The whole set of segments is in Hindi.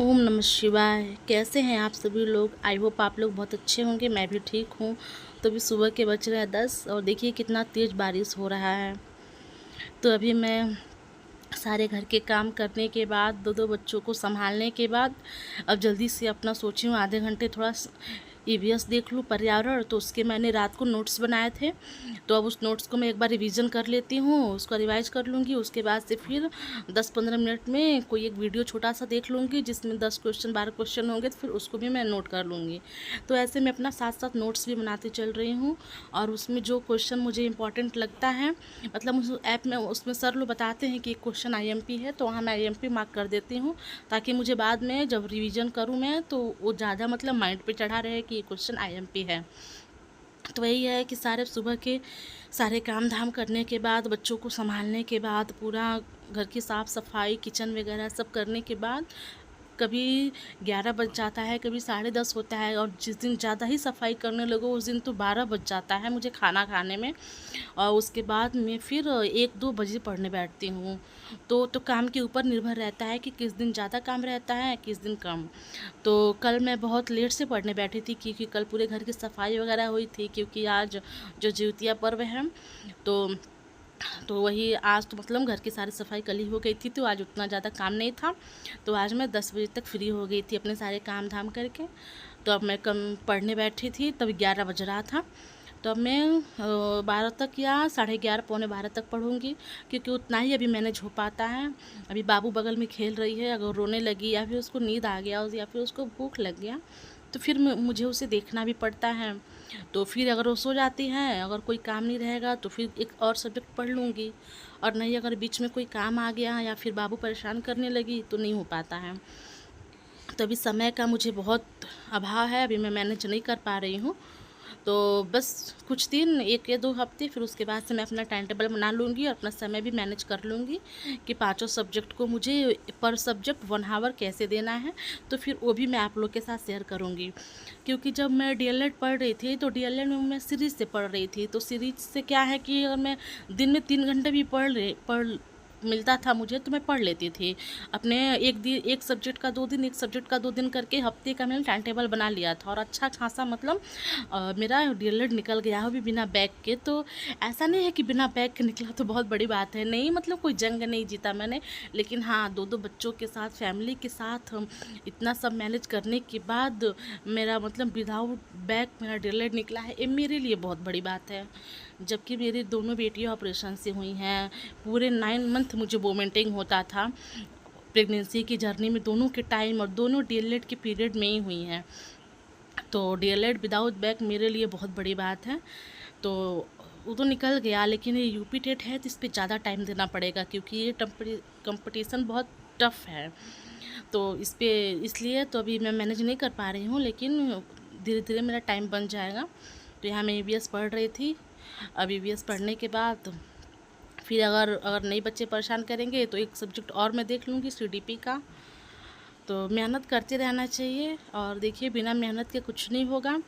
ओम नमः शिवाय। कैसे हैं आप सभी लोग? आई होप आप लोग बहुत अच्छे होंगे। मैं भी ठीक हूँ। तो अभी सुबह के बज रहे हैं 10 और देखिए कितना तेज़ बारिश हो रहा है। तो अभी मैं सारे घर के काम करने के बाद, दो दो बच्चों को संभालने के बाद अब जल्दी से अपना सोची हूँ आधे घंटे थोड़ा ईवीएस देख लूँ पर्यावरण। तो उसके मैंने रात को नोट्स बनाए थे, तो अब उस नोट्स को मैं एक बार रिवीजन कर लेती हूँ, उसको रिवाइज कर लूँगी। उसके बाद से फिर 10-15 मिनट में कोई एक वीडियो छोटा सा देख लूँगी जिसमें 10 क्वेश्चन 12 क्वेश्चन होंगे, तो फिर उसको भी मैं नोट कर लूँगी। तो ऐसे मैं अपना साथ साथ नोट्स भी बनाती चल रही हूँ। और उसमें जो क्वेश्चन मुझे इंपॉर्टेंट लगता है, मतलब उस ऐप में उसमें सर लोग बताते हैं कि क्वेश्चन आईएमपी है, तो वहाँ मैं आईएमपी मार्क कर देती हूँ, ताकि मुझे बाद में जब रिवीजन करूँ मैं तो वो ज़्यादा मतलब माइंड पे चढ़ा रहे कि ये क्वेश्चन आईएमपी है। तो वही है कि सारे सुबह के सारे काम धाम करने के बाद, बच्चों को संभालने के बाद, पूरा घर की साफ़ सफाई किचन वगैरह सब करने के बाद कभी 11 बज जाता है, कभी 10:30 होता है। और जिस दिन ज़्यादा ही सफाई करने लगो उस दिन तो 12 बज जाता है मुझे खाना खाने में। और उसके बाद मैं फिर 1-2 बजे पढ़ने बैठती हूँ। तो काम के ऊपर निर्भर रहता है कि किस दिन ज़्यादा काम रहता है, किस दिन कम। तो कल मैं बहुत लेट से पढ़ने बैठी थी, क्योंकि कल पूरे घर की सफाई वगैरह हुई थी, क्योंकि आज जो जिउतिया पर्व है। तो वही आज तो मतलब घर की सारी सफाई कल ही हो गई थी, तो आज उतना ज़्यादा काम नहीं था। तो आज मैं 10 बजे तक फ्री हो गई थी अपने सारे काम धाम करके। तो अब मैं कम पढ़ने बैठी थी, तब 11 बज रहा था। तो अब मैं 12 तक या 11:30 पौने 12 तक पढ़ूँगी, क्योंकि उतना ही अभी मैनेज हो पाता है। अभी बाबू बगल में खेल रही है, अगर रोने लगी या फिर उसको नींद आ गया या फिर उसको भूख लग गया तो फिर मुझे उसे देखना भी पड़ता है। तो फिर अगर वो सो जाती हैं, अगर कोई काम नहीं रहेगा तो फिर एक और सब्जेक्ट पढ़ लूँगी, और नहीं अगर बीच में कोई काम आ गया या फिर बाबू परेशान करने लगी तो नहीं हो पाता है। तो अभी समय का मुझे बहुत अभाव है, अभी मैं मैनेज नहीं कर पा रही हूँ। तो बस कुछ दिन, 1 या 2 हफ्ते, फिर उसके बाद से मैं अपना टाइम टेबल बना लूँगी और अपना समय भी मैनेज कर लूँगी कि पाँचों सब्जेक्ट को मुझे पर सब्जेक्ट 1 आवर कैसे देना है। तो फिर वो भी मैं आप लोग के साथ शेयर करूँगी। क्योंकि जब मैं डीएलएड पढ़ रही थी तो डीएलएड में मैं सीरीज़ से पढ़ रही थी, तो सीरीज़ से क्या है कि अगर मैं दिन में 3 घंटे भी पढ़ मिलता था मुझे तो मैं पढ़ लेती थी। अपने एक सब्जेक्ट का 2 दिन, एक सब्जेक्ट का 2 दिन करके हफ्ते का मैंने टाइम टेबल बना लिया था, और अच्छा खासा मतलब मेरा डीएलएड निकल गया हो भी बिना बैग के। तो ऐसा नहीं है कि बिना बैग के निकला तो बहुत बड़ी बात है, नहीं मतलब कोई जंग नहीं जीता मैंने। लेकिन हाँ, 2-2 बच्चों के साथ, फैमिली के साथ इतना सब मैनेज करने के बाद मेरा मतलब विदाउट बैग मेरा डीएलएड निकला है, ये मेरे लिए बहुत बड़ी बात है। जबकि मेरी दोनों बेटियां ऑपरेशन से हुई हैं, पूरे 9 मंथ मुझे वोमिटिंग होता था प्रेगनेंसी की जर्नी में, दोनों के टाइम, और दोनों डीएलएड के पीरियड में ही हुई हैं। तो डीएलएड विदाउट बैग मेरे लिए बहुत बड़ी बात है। तो वो तो निकल गया, लेकिन ये यूपी टेट है तो इस पर ज़्यादा टाइम देना पड़ेगा, क्योंकि ये कंपटीशन बहुत टफ़ है। तो इसलिए तो अभी मैं मैनेज नहीं कर पा रही हूँ, लेकिन धीरे धीरे मेरा टाइम बन जाएगा। तो यहाँ मैं ईवीएस पढ़ रही थी। अब ईवीएस पढ़ने के बाद फिर अगर नए बच्चे परेशान करेंगे तो एक सब्जेक्ट और मैं देख लूँगी सीडीपी का। तो मेहनत करते रहना चाहिए, और देखिए बिना मेहनत के कुछ नहीं होगा।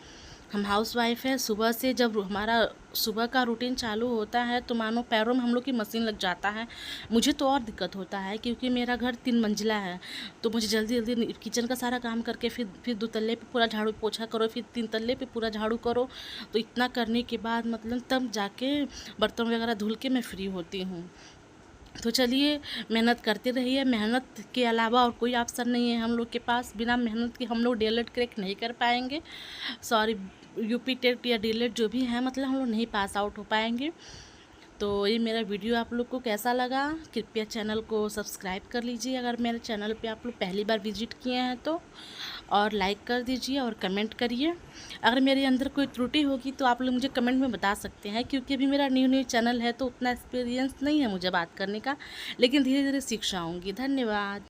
हम हाउसवाइफ है, सुबह से जब हमारा सुबह का रूटीन चालू होता है तो मानो पैरों में हम लोग की मशीन लग जाता है। मुझे तो और दिक्कत होता है, क्योंकि मेरा घर 3 मंजिला है। तो मुझे जल्दी जल्दी किचन का सारा काम करके फिर 2 तल्ले पे पूरा झाड़ू पोछा करो, फिर 3 तल्ले पे पूरा झाड़ू करो। तो इतना करने के बाद मतलब तब जाके बर्तन वगैरह धुल के मैं फ्री होती हूँ। तो चलिए, मेहनत करते रहिए। मेहनत के अलावा और कोई ऑप्शन नहीं है हम लोग के पास। बिना मेहनत के हम लोग डीएलएड क्रैक नहीं कर पाएंगे। सॉरी, यूपी टेट या डीएलएड जो भी है, मतलब हम लोग नहीं पास आउट हो पाएंगे। तो ये मेरा वीडियो आप लोग को कैसा लगा, कृपया चैनल को सब्सक्राइब कर लीजिए अगर मेरे चैनल पे आप लोग पहली बार विजिट किए हैं तो, और लाइक कर दीजिए और कमेंट करिए। अगर मेरे अंदर कोई त्रुटि होगी तो आप लोग मुझे कमेंट में बता सकते हैं, क्योंकि अभी मेरा न्यू चैनल है तो उतना एक्सपीरियंस नहीं है मुझे बात करने का, लेकिन धीरे धीरे सीख जाऊँगी। धन्यवाद।